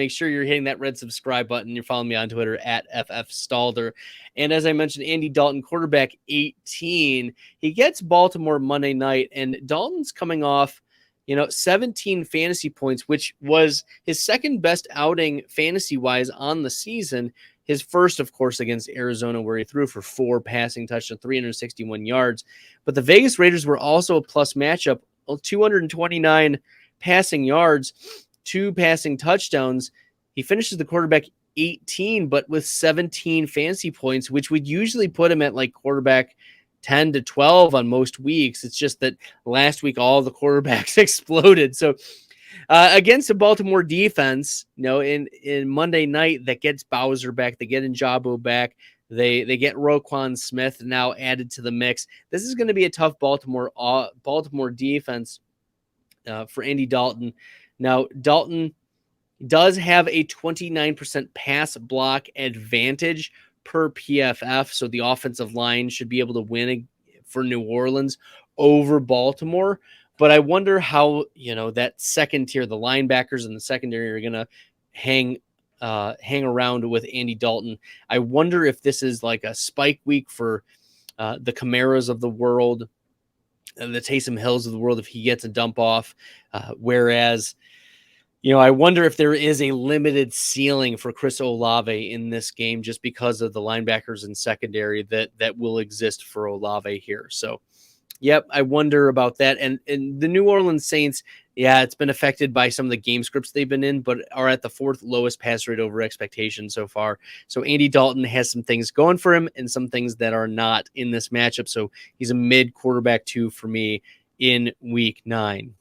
make sure you're hitting that red subscribe button. You're following me on Twitter at FFStalder. And as I mentioned, Andy Dalton, quarterback 18. He gets Baltimore Monday night, and Dalton's coming off 17 fantasy points, which was his second best outing fantasy-wise on the season. His first, of course, against Arizona, where he threw for 4 passing touchdowns, 361 yards. But the Vegas Raiders were also a plus matchup, 229 passing yards, 2 passing touchdowns. He finishes the quarterback 18, but with 17 fantasy points, which would usually put him at like quarterback 10 to 12 on most weeks. It's just that last week all the quarterbacks exploded. So against the Baltimore defense, in Monday night that gets Bowser back, they get Njoku back, they get Roquan Smith now added to the mix. This is going to be a tough Baltimore defense for Andy Dalton. Now, Dalton does have a 29% pass block advantage per PFF, so the offensive line should be able to win for New Orleans over Baltimore. But I wonder how, that second tier, the linebackers and the secondary are going to hang around with Andy Dalton. I wonder if this is like a spike week for the Camaras of the world, the Taysom Hills of the world, if he gets a dump off, whereas I wonder if there is a limited ceiling for Chris Olave in this game just because of the linebackers and secondary that will exist for Olave here. So, yep, I wonder about that. And the New Orleans Saints, it's been affected by some of the game scripts they've been in, but are at the 4th lowest pass rate over expectation so far. So Andy Dalton has some things going for him and some things that are not in this matchup. So he's a mid quarterback 2 for me in week 9.